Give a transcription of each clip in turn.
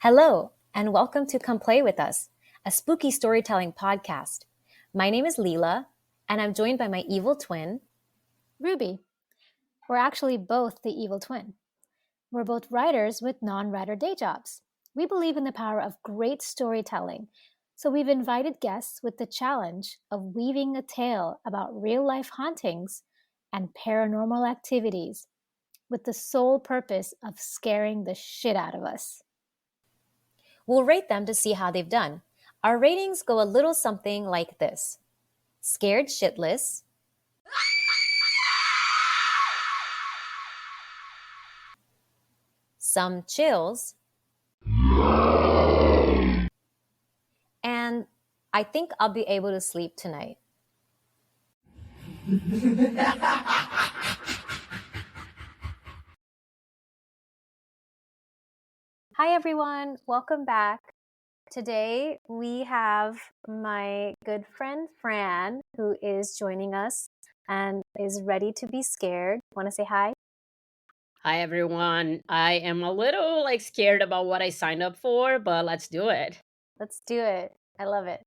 Hello, and welcome to Come Play With Us, a spooky storytelling podcast. My name is Leila, and I'm joined by my evil twin, Ruby. We're actually both the evil twin. We're both writers with non-writer day jobs. We believe in the power of great storytelling, so we've invited guests with the challenge of weaving a tale about real-life hauntings and paranormal activities with the sole purpose of scaring the shit out of us. We'll rate them to see how they've done. Our ratings go a little something like this: scared shitless, some chills, and I think I'll be able to sleep tonight. Hi everyone, welcome back. Today we have my good friend Fran, who is joining us and is ready to be scared. Want to say hi? Hi everyone. I am a little scared about what I signed up for, but let's do it. Let's do it. I love it.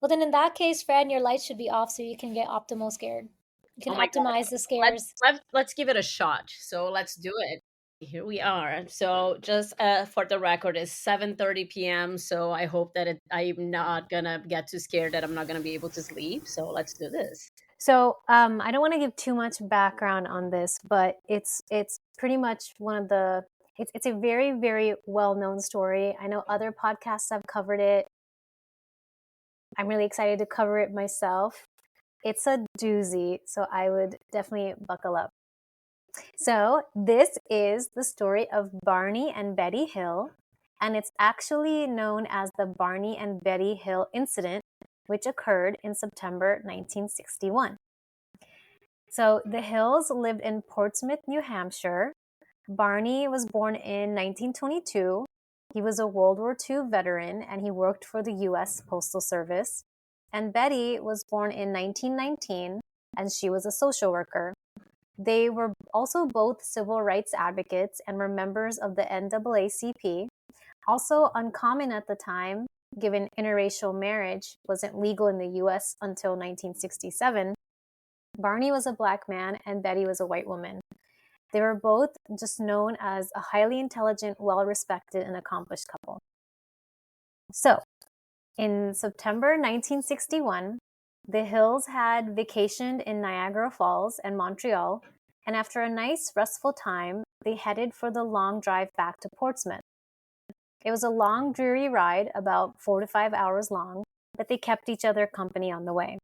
Well, then in that case, Fran, your lights should be off so you can get optimal scared. You can optimize the scares. Let's give it a shot. So let's do it. Here we are. So just for the record, it's 7:30 p.m. So I hope that I'm not gonna get too scared that I'm not gonna be able to sleep. So let's do this. So I don't want to give too much background on this, but it's pretty much one of the it's a very, very well-known story. I know other podcasts have covered it. I'm really excited to cover it myself. It's a doozy, so I would definitely buckle up. So this is the story of Barney and Betty Hill, and it's actually known as the Barney and Betty Hill incident, which occurred in September 1961. So the Hills lived in Portsmouth, New Hampshire. Barney was born in 1922. He was a World War II veteran and he worked for the U.S. Postal Service. And Betty was born in 1919 and she was a social worker. They were also both civil rights advocates and were members of the NAACP. Also uncommon at the time, given interracial marriage wasn't legal in the U.S. until 1967, Barney was a black man and Betty was a white woman. They were both just known as a highly intelligent, well-respected, and accomplished couple. So, in September 1961, the Hills had vacationed in Niagara Falls and Montreal, and after a nice, restful time, they headed for the long drive back to Portsmouth. It was a long, dreary ride, about 4 to 5 hours long, but they kept each other company on the way.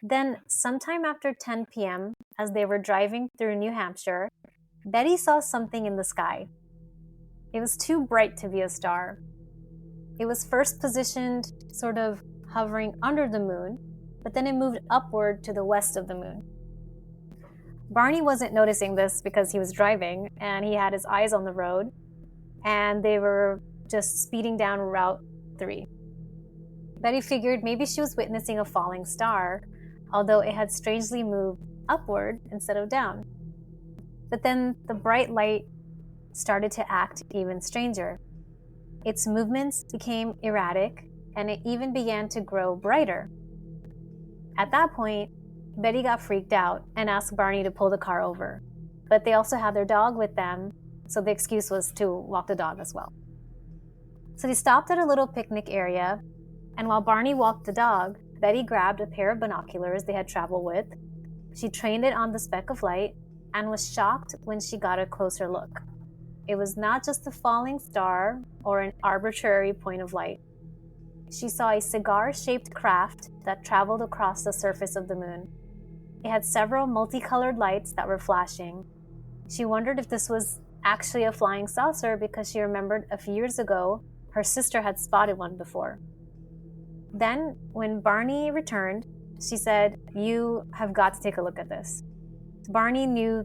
Then, sometime after 10 p.m., as they were driving through New Hampshire, Betty saw something in the sky. It was too bright to be a star. It was first positioned sort of hovering under the moon, but then it moved upward to the west of the moon. Barney wasn't noticing this because he was driving and he had his eyes on the road, and they were just speeding down Route 3. Betty figured maybe she was witnessing a falling star, although it had strangely moved upward instead of down. But then the bright light started to act even stranger. Its movements became erratic, and it even began to grow brighter. At that point, Betty got freaked out and asked Barney to pull the car over. But they also had their dog with them, so the excuse was to walk the dog as well. So they stopped at a little picnic area, and while Barney walked the dog, Betty grabbed a pair of binoculars they had traveled with. She trained it on the speck of light and was shocked when she got a closer look. It was not just a falling star or an arbitrary point of light. She saw a cigar-shaped craft that traveled across the surface of the moon. It had several multicolored lights that were flashing. She wondered if this was actually a flying saucer because she remembered a few years ago her sister had spotted one before. Then, when Barney returned, she said, "You have got to take a look at this." Barney knew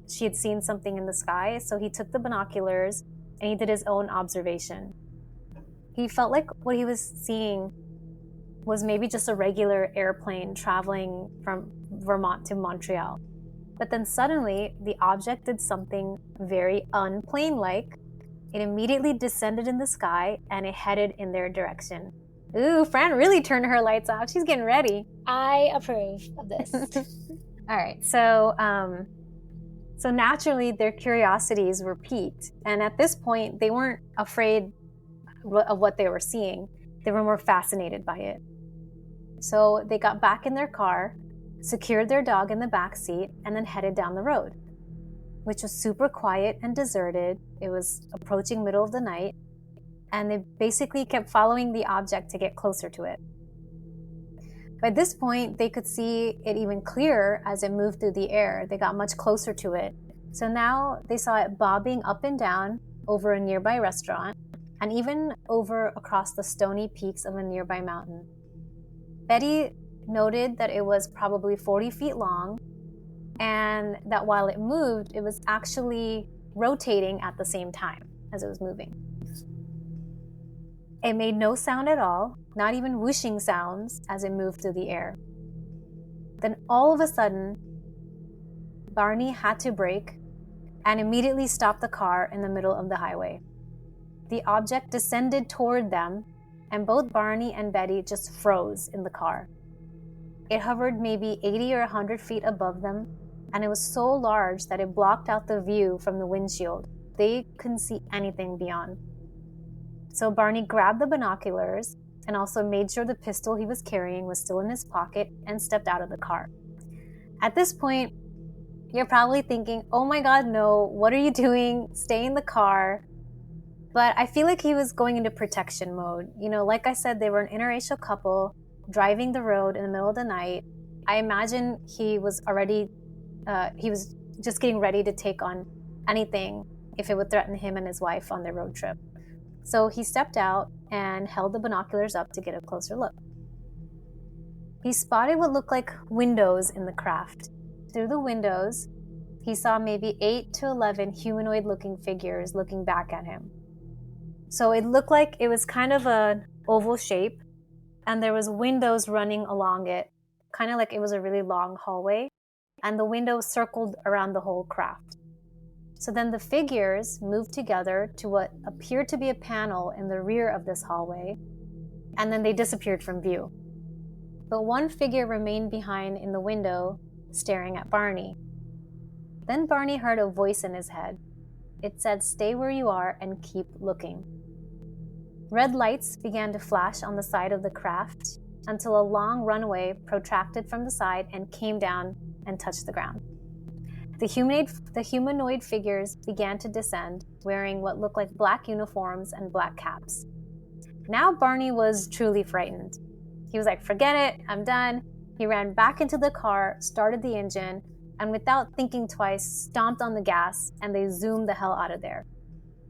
she had seen something in the sky, so he took the binoculars and he did his own observation. He felt like what he was seeing was maybe just a regular airplane traveling from Vermont to Montreal. But then suddenly, the object did something very unplane-like It immediately descended in the sky and it headed in their direction. Ooh, Fran really turned her lights off. She's getting ready. I approve of this. All right, so naturally their curiosities were piqued, and at this point they weren't afraid of what they were seeing. They were more fascinated by it. So they got back in their car, secured their dog in the back seat, and then headed down the road, which was super quiet and deserted. It was approaching middle of the night, and they basically kept following the object to get closer to it. By this point, they could see it even clearer as it moved through the air. They got much closer to it. So now they saw it bobbing up and down over a nearby restaurant and even over across the stony peaks of a nearby mountain. Betty noted that it was probably 40 feet long and that while it moved, it was actually rotating at the same time as it was moving. It made no sound at all, not even whooshing sounds as it moved through the air. Then all of a sudden, Barney had to brake and immediately stopped the car in the middle of the highway. The object descended toward them, and both Barney and Betty just froze in the car. It hovered maybe 80 or 100 feet above them, and it was so large that it blocked out the view from the windshield. They couldn't see anything beyond. So Barney grabbed the binoculars and also made sure the pistol he was carrying was still in his pocket and stepped out of the car. At this point, you're probably thinking, oh my God, no, what are you doing? Stay in the car. But I feel like he was going into protection mode. You know, like I said, they were an interracial couple driving the road in the middle of the night. I imagine he was just getting ready to take on anything if it would threaten him and his wife on their road trip. So he stepped out and held the binoculars up to get a closer look. He spotted what looked like windows in the craft. Through the windows, he saw maybe 8 to 11 humanoid-looking figures looking back at him. So it looked like it was kind of an oval shape, and there was windows running along it, kind of like it was a really long hallway, and the windows circled around the whole craft. So then the figures moved together to what appeared to be a panel in the rear of this hallway, and then they disappeared from view. But one figure remained behind in the window, staring at Barney. Then Barney heard a voice in his head. It said, "Stay where you are and keep looking." Red lights began to flash on the side of the craft until a long runway protracted from the side and came down and touched the ground. The humanoid figures began to descend, wearing what looked like black uniforms and black caps. Now Barney was truly frightened. He was like, forget it, I'm done. He ran back into the car, started the engine, and without thinking twice, stomped on the gas, and they zoomed the hell out of there.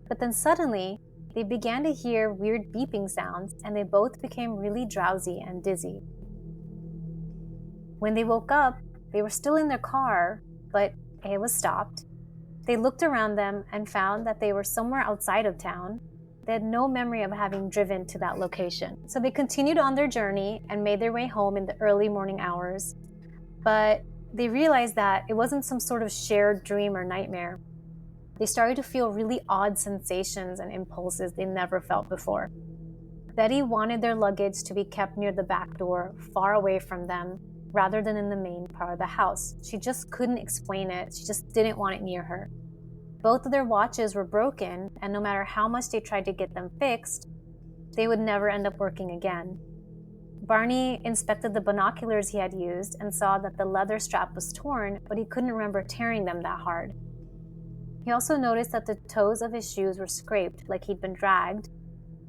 But then suddenly, they began to hear weird beeping sounds, and they both became really drowsy and dizzy. When they woke up, they were still in their car, but it was stopped. They looked around them and found that they were somewhere outside of town. They had no memory of having driven to that location. So they continued on their journey and made their way home in the early morning hours. But they realized that it wasn't some sort of shared dream or nightmare. They started to feel really odd sensations and impulses they never felt before. Betty wanted their luggage to be kept near the back door, far away from them, rather than in the main part of the house. She just couldn't explain it. She just didn't want it near her. Both of their watches were broken, and no matter how much they tried to get them fixed, they would never end up working again. Barney inspected the binoculars he had used and saw that the leather strap was torn, but he couldn't remember tearing them that hard. He also noticed that the toes of his shoes were scraped, like he'd been dragged.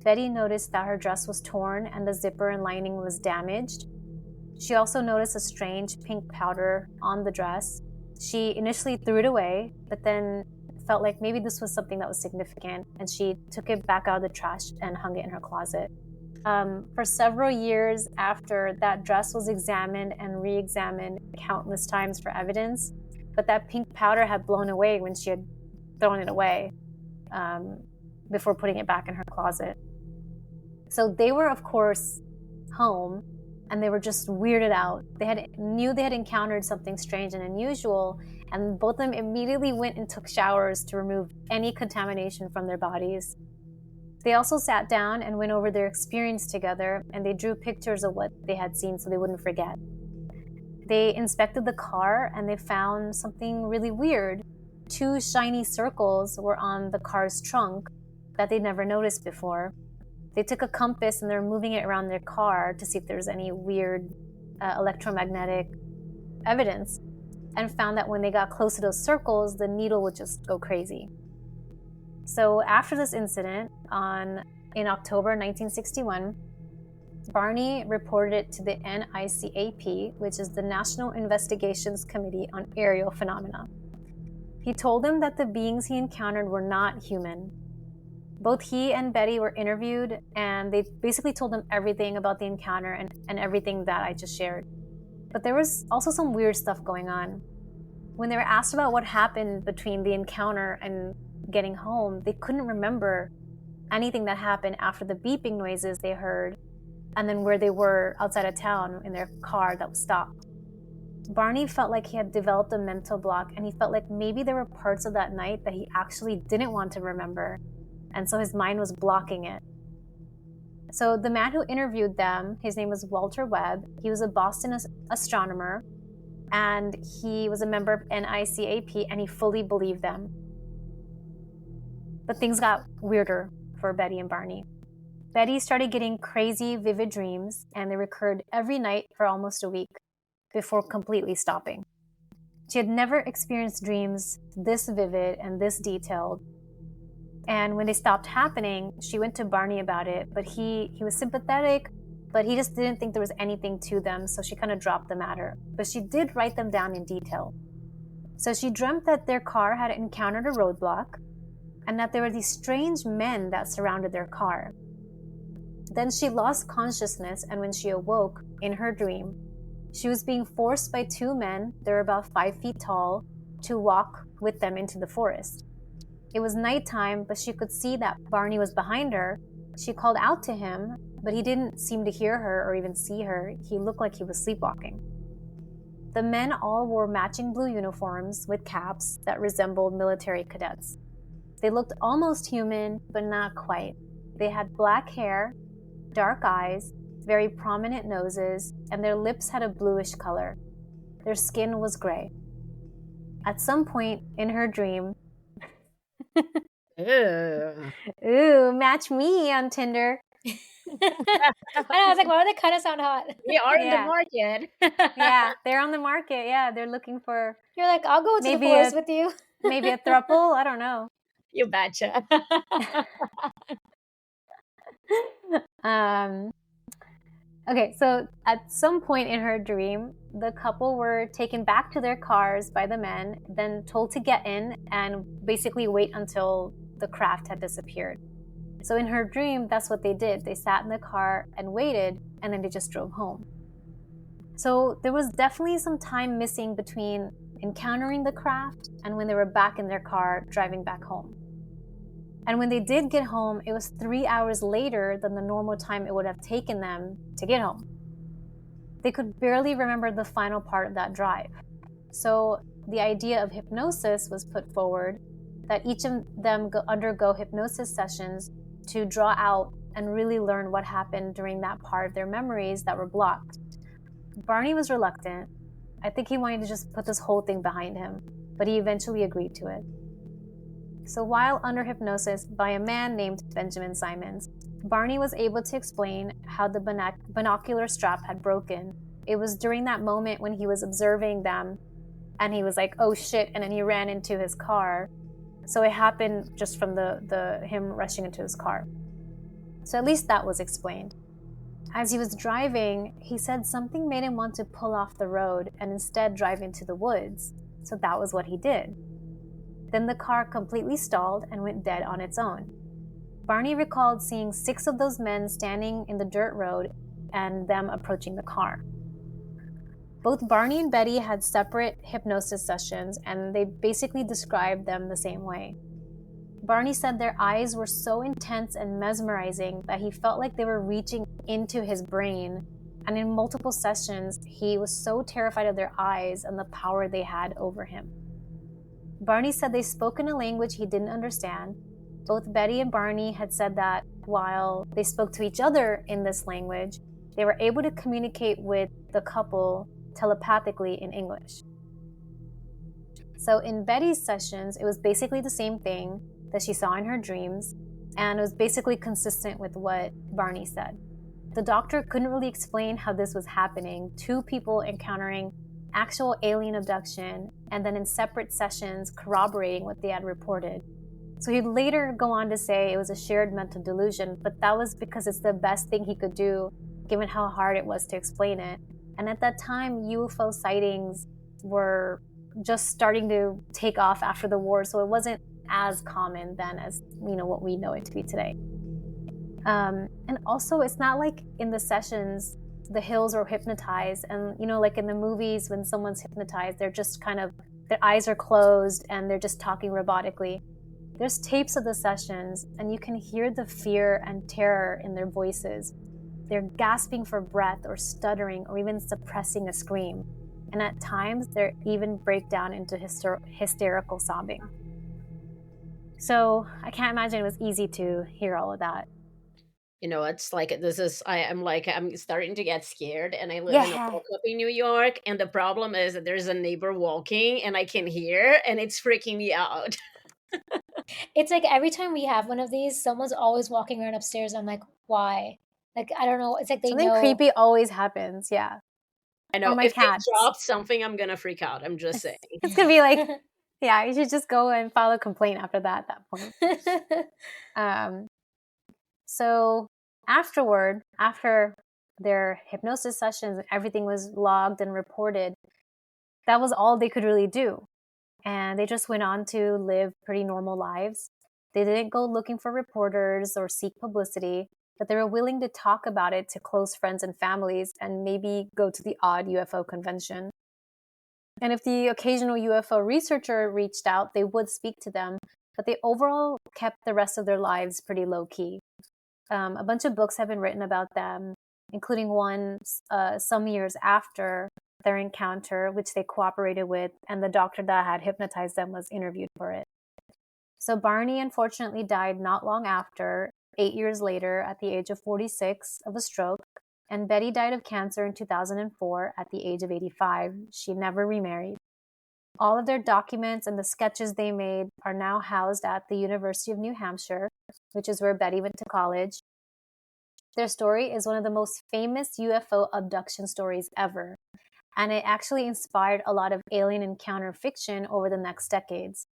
Betty noticed that her dress was torn and the zipper and lining was damaged. She also noticed a strange pink powder on the dress. She initially threw it away, but then felt like maybe this was something that was significant, and she took it back out of the trash and hung it in her closet. For several years after, that dress was examined and re-examined countless times for evidence, but that pink powder had blown away when she had thrown it away before putting it back in her closet. So they were, of course, home, and they were just weirded out. They knew they had encountered something strange and unusual, and both of them immediately went and took showers to remove any contamination from their bodies. They also sat down and went over their experience together, and they drew pictures of what they had seen so they wouldn't forget. They inspected the car, and they found something really weird. 2 shiny circles were on the car's trunk that they'd never noticed before. They took a compass and they're moving it around their car to see if there's any weird electromagnetic evidence, and found that when they got close to those circles, the needle would just go crazy. So after this incident, in October 1961, Barney reported it to the NICAP, which is the National Investigations Committee on Aerial Phenomena. He told them that the beings he encountered were not human. Both he and Betty were interviewed, and they basically told them everything about the encounter and everything that I just shared. But there was also some weird stuff going on. When they were asked about what happened between the encounter and getting home, they couldn't remember anything that happened after the beeping noises they heard, and then where they were outside of town in their car that was stopped. Barney felt like he had developed a mental block, and he felt like maybe there were parts of that night that he actually didn't want to remember, and so his mind was blocking it. So the man who interviewed them, his name was Walter Webb. He was a Boston astronomer, and he was a member of NICAP, and he fully believed them. But things got weirder for Betty and Barney. Betty started getting crazy, vivid dreams, and they recurred every night for almost a week before completely stopping. She had never experienced dreams this vivid and this detailed. And when they stopped happening, she went to Barney about it, but he was sympathetic, but he just didn't think there was anything to them, so she kind of dropped the matter. But she did write them down in detail. So she dreamt that their car had encountered a roadblock, and that there were these strange men that surrounded their car. Then she lost consciousness, and when she awoke in her dream, she was being forced by 2 men, they were about 5 feet tall, to walk with them into the forest. It was nighttime, but she could see that Barney was behind her. She called out to him, but he didn't seem to hear her or even see her. He looked like he was sleepwalking. The men all wore matching blue uniforms with caps that resembled military cadets. They looked almost human, but not quite. They had black hair, dark eyes, very prominent noses, and their lips had a bluish color. Their skin was gray. At some point in her dream, ooh, match me on Tinder. And I was like, why do they kind of sound hot? We are in the market. Yeah, they're on the market. Yeah, they're looking for. You're like, I'll go to the forest with you. Maybe a throuple. I don't know. You betcha. Okay, so at some point in her dream, the couple were taken back to their cars by the men, then told to get in and basically wait until the craft had disappeared. So in her dream, that's what they did. They sat in the car and waited, and then they just drove home. So there was definitely some time missing between encountering the craft and when they were back in their car driving back home. And when they did get home, it was 3 hours later than the normal time it would have taken them to get home. They could barely remember the final part of that drive. So the idea of hypnosis was put forward, that each of them undergo hypnosis sessions to draw out and really learn what happened during that part of their memories that were blocked. Barney was reluctant. I think he wanted to just put this whole thing behind him, but he eventually agreed to it. So while under hypnosis by a man named Benjamin Simons, Barney was able to explain how the binocular strap had broken. It was during that moment when he was observing them, and he was like, oh shit, and then he ran into his car. So it happened just from him rushing into his car. So at least that was explained. As he was driving, he said something made him want to pull off the road and instead drive into the woods. So that was what he did. Then the car completely stalled and went dead on its own. Barney recalled seeing 6 of those men standing in the dirt road and them approaching the car. Both Barney and Betty had separate hypnosis sessions, and they basically described them the same way. Barney said their eyes were so intense and mesmerizing that he felt like they were reaching into his brain And in multiple sessions, he was so terrified of their eyes and the power they had over him. Barney said they spoke in a language he didn't understand. Both Betty and Barney had said that while they spoke to each other in this language, they were able to communicate with the couple telepathically in English. So in Betty's sessions, it was basically the same thing that she saw in her dreams, and it was basically consistent with what Barney said. The doctor couldn't really explain how this was happening, two people encountering actual alien abduction, and then in separate sessions corroborating what they had reported. So he'd later go on to say it was a shared mental delusion, but that was because it's the best thing he could do, given how hard it was to explain it. And at that time, UFO sightings were just starting to take off after the war, so it wasn't as common then as what we know it to be today. And also, it's not like in the sessions the Hills were hypnotized, and like in the movies when someone's hypnotized, they're just kind of, their eyes are closed and they're just talking robotically. There's tapes of the sessions, and you can hear the fear and terror in their voices. They're gasping for breath or stuttering or even suppressing a scream. And at times, they even break down into hysterical sobbing. So I can't imagine it was easy to hear all of that. It's like I'm starting to get scared, and I live in a walk-up in New York, and the problem is that there's a neighbor walking and I can hear, and it's freaking me out. It's like every time we have one of these, someone's always walking around upstairs. I'm like, why? Like, I don't know. It's like they Something know. creepy always happens. Yeah. I know. Or my if cats. they drop something, I'm gonna freak out. I'm just saying. It's gonna be like, yeah, you should just go and file a complaint after that at that point. So after their hypnosis sessions, everything was logged and reported. That was all they could really do. And they just went on to live pretty normal lives. They didn't go looking for reporters or seek publicity, but they were willing to talk about it to close friends and families and maybe go to the odd UFO convention. And if the occasional UFO researcher reached out, they would speak to them, but they overall kept the rest of their lives pretty low-key. A bunch of books have been written about them, including one some years after their encounter, which they cooperated with, and the doctor that had hypnotized them was interviewed for it. So Barney unfortunately died not long after, 8 years later, at the age of 46 of a stroke, and Betty died of cancer in 2004 at the age of 85. She never remarried. All of their documents and the sketches they made are now housed at the University of New Hampshire, which is where Betty went to college. Their story is one of the most famous UFO abduction stories ever, and it actually inspired a lot of alien encounter fiction over the next decades.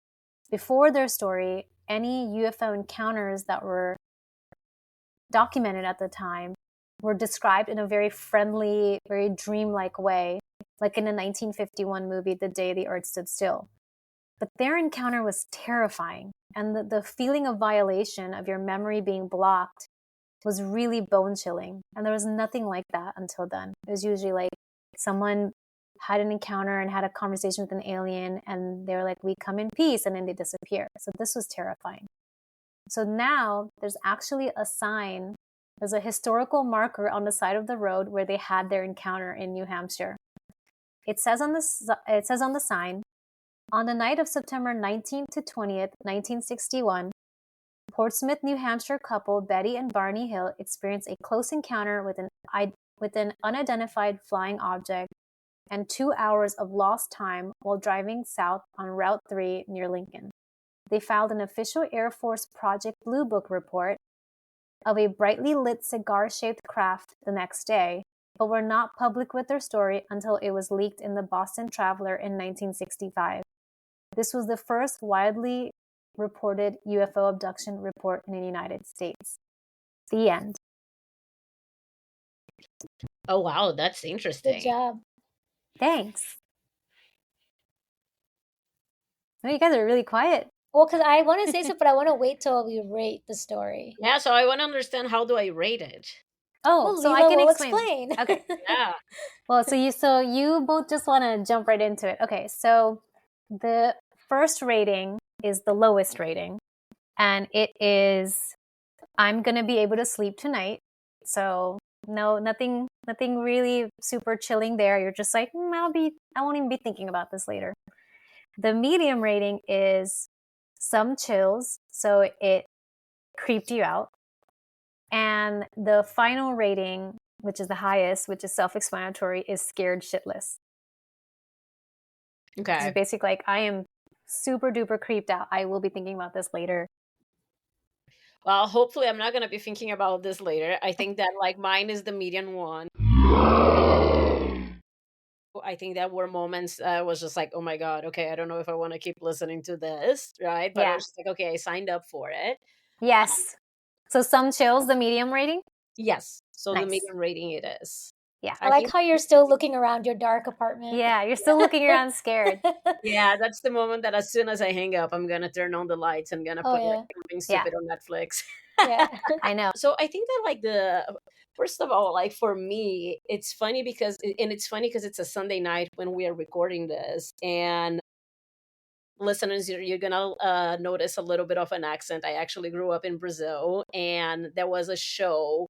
Before their story, any UFO encounters that were documented at the time were described in a very friendly, very dreamlike way, like in the 1951 movie, The Day the Earth Stood Still. But their encounter was terrifying, and the feeling of violation of your memory being blocked was really bone-chilling, and there was nothing like that until then. It was usually like someone had an encounter and had a conversation with an alien, and they were like, we come in peace, and then they disappear. So this was terrifying. So now there's actually a sign, there's a historical marker on the side of the road where they had their encounter in New Hampshire. It says on the sign, on the night of September 19th to 20th, 1961, Portsmouth, New Hampshire couple Betty and Barney Hill experienced a close encounter with an unidentified flying object and 2 hours of lost time while driving south on Route 3 near Lincoln. They filed an official Air Force Project Blue Book report of a brightly lit cigar-shaped craft the next day, but were not public with their story until it was leaked in the Boston Traveler in 1965. This was the first widely reported UFO abduction report in the United States. The end. Oh, wow, that's interesting. Good job. Thanks. Oh, you guys are really quiet. Well, because I want to say so, but I want to wait till we rate the story. Yeah, so I want to understand, how do I rate it? Oh, Well, so Leila I can will explain. Okay. Yeah. Well, so you both just want to jump right into it. Okay, so the first rating is the lowest rating, and it is, I'm going to be able to sleep tonight. So No, nothing really super chilling there. You're just like, I won't even be thinking about this later. The medium rating is some chills, so it creeped you out. And the final rating, which is the highest, which is self-explanatory, is scared shitless. Okay. It's basically like, I am super duper creeped out. I will be thinking about this later. Well, hopefully I'm not going to be thinking about this later. I think that like mine is the median one. I think that were moments I was just like, oh my God, okay, I don't know if I want to keep listening to this, right? But I was just like, okay, I signed up for it. Yes. So some chills, the medium rating? Yes. So the Nice. medium rating it is. Yeah. I like how you're still looking around your dark apartment. Yeah, you're still looking around scared. Yeah, that's the moment that as soon as I hang up, I'm going to turn on the lights and going to put like something stupid on Netflix. Yeah. I know. So I think that like first of all, like for me, it's funny because it's a Sunday night when we are recording this, and listeners, you're gonna notice a little bit of an accent. I actually grew up in Brazil, and there was a show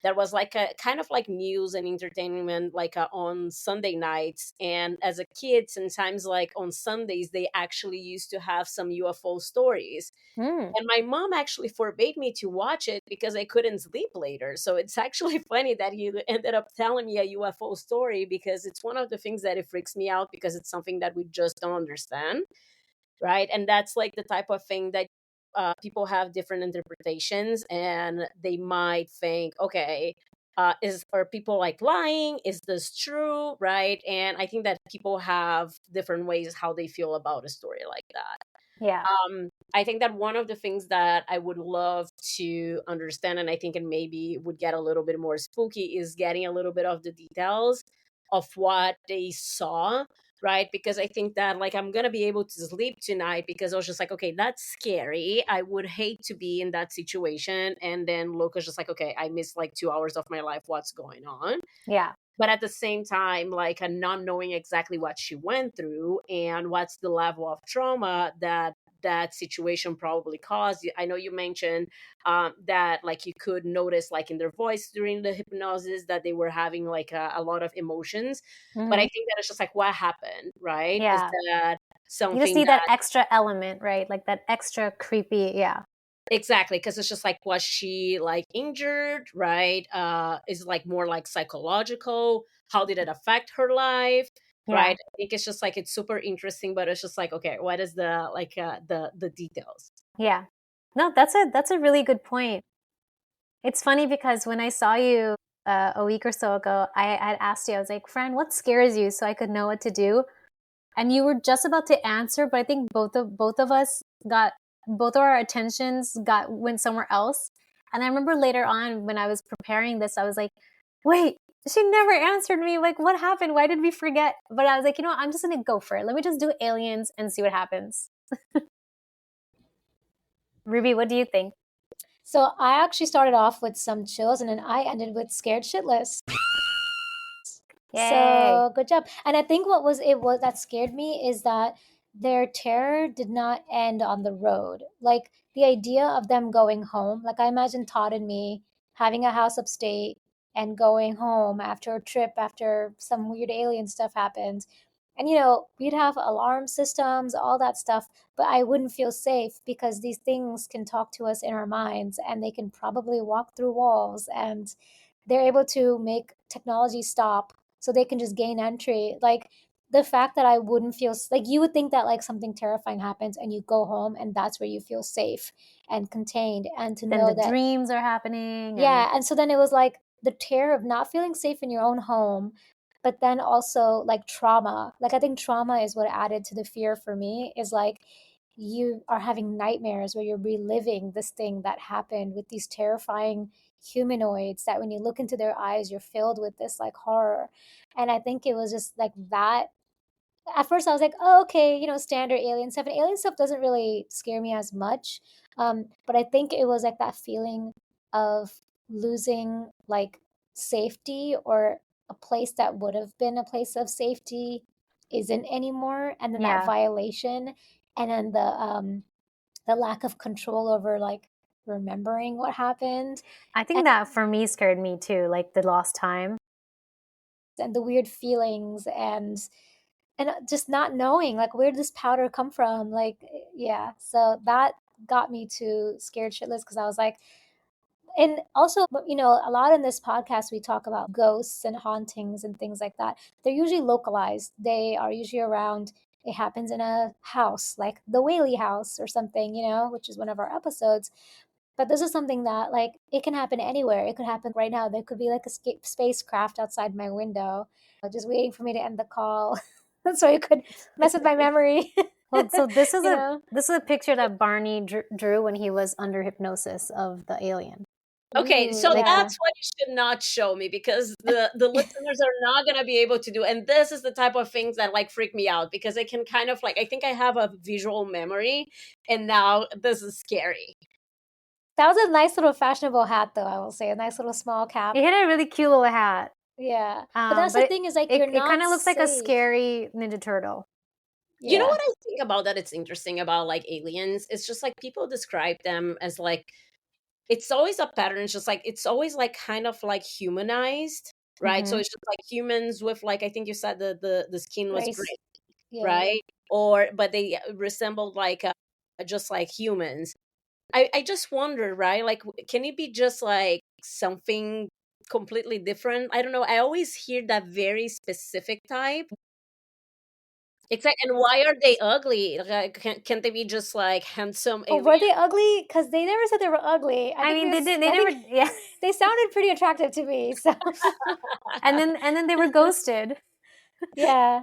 that was like a kind of like news and entertainment, like on Sunday nights. And as a kid, sometimes like on Sundays, they actually used to have some UFO stories. And my mom actually forbade me to watch it because I couldn't sleep later. So it's actually funny that you ended up telling me a UFO story, because it's one of the things that it freaks me out, because it's something that we just don't understand. Right. And that's like the type of thing that people have different interpretations, and they might think, okay, are people like lying? Is this true? Right. And I think that people have different ways how they feel about a story like that. Yeah. I think that one of the things that I would love to understand, and I think it maybe would get a little bit more spooky, is getting a little bit of the details of what they saw, right? Because I think that like I'm gonna be able to sleep tonight, because I was just like, okay, that's scary. I would hate to be in that situation. And then Luca's just like, okay, I missed like 2 hours of my life. What's going on? Yeah. But at the same time, like not knowing exactly what she went through and what's the level of trauma that situation probably caused. I know you mentioned that like you could notice like in their voice during the hypnosis that they were having like a lot of emotions. But I think that it's just like, what happened, right? Is Yeah. that something You just see that extra element, right? Like that extra creepy, yeah. Exactly, because it's just like, was she like injured, right? Is it like more like psychological? How did it affect her life? Right? I think it's just like it's super interesting, but it's just like, okay, what is the like the details? Yeah. No, that's a really good point. It's funny because when I saw you a week or so ago, I had asked you, I was like, friend, what scares you, so I could know what to do? And you were just about to answer, but I think both of us both of our attentions went somewhere else. And I remember later on when I was preparing this, I was like, wait, she never answered me. Like, what happened? Why did we forget? But I was like, you know what? I'm just going to go for it. Let me just do aliens and see what happens. Ruby, what do you think? So I actually started off with some chills, and then I ended with scared shitless. Yay. So good job. And I think what was that scared me is that their terror did not end on the road. Like the idea of them going home, like I imagine Todd and me having a house upstate and going home after a trip, after some weird alien stuff happens. And we'd have alarm systems, all that stuff, but I wouldn't feel safe because these things can talk to us in our minds, and they can probably walk through walls, and they're able to make technology stop so they can just gain entry. Like the fact that I wouldn't feel like, you would think that like something terrifying happens and you go home and that's where you feel safe and contained, and to Then know the that dreams are happening. yeah. And so then it was like the terror of not feeling safe in your own home, but then also like trauma. Like I think trauma is what added to the fear for me, is like you are having nightmares where you're reliving this thing that happened with these terrifying humanoids that when you look into their eyes, you're filled with this like horror. And I think it was just like that. At first I was like, oh, okay, standard alien stuff. And alien stuff doesn't really scare me as much. But I think it was like that feeling of losing like safety, or a place that would have been a place of safety isn't anymore. And then that violation, and then the lack of control over like remembering what happened. I think that for me scared me too, like the lost time. And the weird feelings and just not knowing, like, where did this powder come from? Like, yeah. So that got me to scared shitless, because I was like, and also, a lot in this podcast we talk about ghosts and hauntings and things like that. They're usually localized. They are usually around, it happens in a house, like the Whaley house or something, which is one of our episodes. But this is something that, like, it can happen anywhere. It could happen right now. There could be like a spacecraft outside my window, just waiting for me to end the call, so it could mess with my memory. Well, so this is You know? this is a picture that Barney drew when he was under hypnosis of the alien. Okay, Ooh, so yeah. that's what you should not show me, because the listeners are not going to be able to do. And this is the type of things that like freak me out, because I can kind of like, I think I have a visual memory, and now this is scary. That was a nice little fashionable hat, though, I will say. A nice little small cap. He had a really cute little hat. Yeah. But that's the thing, is like, you're not it kind of looks like a safe. scary Ninja Turtle. You know Yeah. what I think about that it's interesting about like aliens? It's just like people describe them as like, it's always a pattern. It's just like, it's always like kind of like humanized, right? So Mhm. it's just like humans with like, I think you said the skin was Grace. gray, Yeah. right? But they resembled like just like humans. I just wonder, right? Like, can it be just like something completely different? I don't know. I always hear that very specific type. It's like, and why are they ugly? Like, can't they be just like handsome Oh, aliens? were they ugly? Because they never said they were ugly. I mean, they think did. They never. Yeah. they sounded pretty attractive to me. So And then they were ghosted yeah,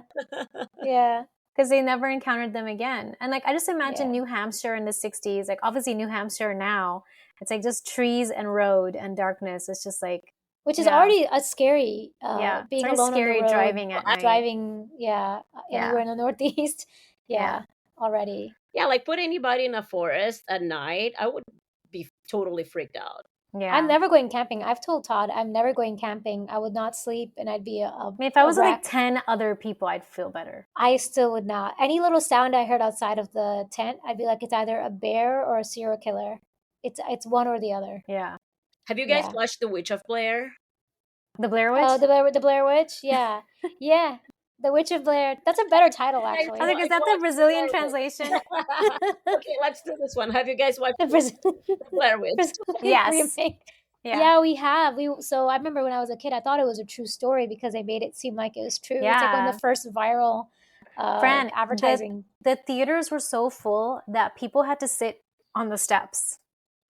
yeah. because they never encountered them again. And like, I just imagine Yeah. New Hampshire in the '60s. Like, obviously, New Hampshire now, it's like just trees and road and darkness. It's just like, Which is yeah. already a scary, Yeah, it's being already alone on the scary road, driving at night. driving, Yeah. anywhere in the Northeast. Yeah, already. Yeah, like put anybody in a forest at night, I would be totally freaked out. Yeah. I'm never going camping. I've told Todd I'm never going camping. I would not sleep, and I'd be I mean, if I was with like wreck. 10 other people, I'd feel better. I still would not. Any little sound I heard outside of the tent, I'd be like, it's either a bear or a serial killer. It's one or the other. Yeah. Have you guys Yeah. watched The Witch of Blair? The Blair Witch? Oh, the Blair Witch? Yeah. Yeah. The Witch of Blair. That's a better title, actually. I was like, is that the Brazilian translation? Okay, let's do this one. Have you guys watched The The Blair Witch? Brazilian Yes. remake. Yeah. Yeah, we have. So I remember when I was a kid, I thought it was a true story because they made it seem like it was true. It's like one of Yeah. the first viral Fran, advertising. The theaters were so full that people had to sit on the steps.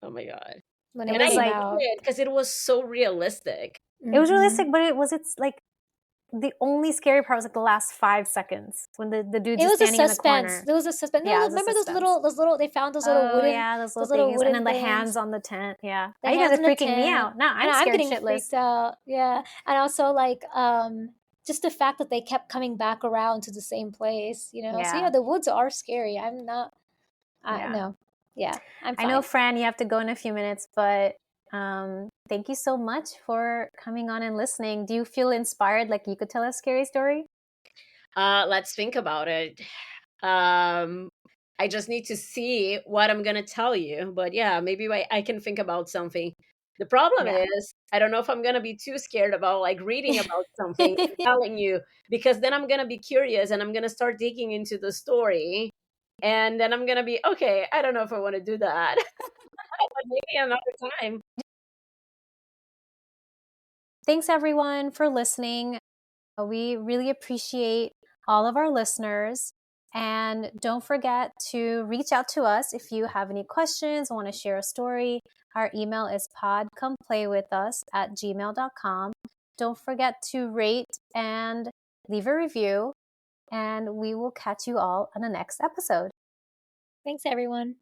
Oh my god. When It it was came like- out. Because it was so realistic. It was Mhm. realistic, but it's like the only scary part was like the last 5 seconds when the dude's It just was a standing in the suspense. corner. There was a suspense. Yeah, No, it was a remember suspense. those little they found those little wooden yeah, those those little little things, wooden and then the things. hands on the tent. Yeah, The you guys hands are on the freaking me tent. out. No, And I'm scared getting shitless. freaked out. Yeah, and also like just the fact that they kept coming back around to the same place. So Yeah. yeah, the woods are scary. I'm not. Yeah. No. Yeah, I'm I fine. know, Fran, you have to go in a few minutes, but thank you so much for coming on and listening. Do you feel inspired? Like you could tell a scary story? Let's think about it. I just need to see what I'm gonna tell you, but yeah, maybe I can think about something. The problem Yeah. is, I don't know if I'm gonna be too scared about like reading about something and telling you, because then I'm gonna be curious and I'm gonna start digging into the story, and then I'm gonna be okay. I don't know if I want to do that, but maybe another time. Thanks, everyone, for listening. We really appreciate all of our listeners. And don't forget to reach out to us if you have any questions, want to share a story. Our email is podcomplaywithus@gmail.com. Don't forget to rate and leave a review. And we will catch you all on the next episode. Thanks, everyone.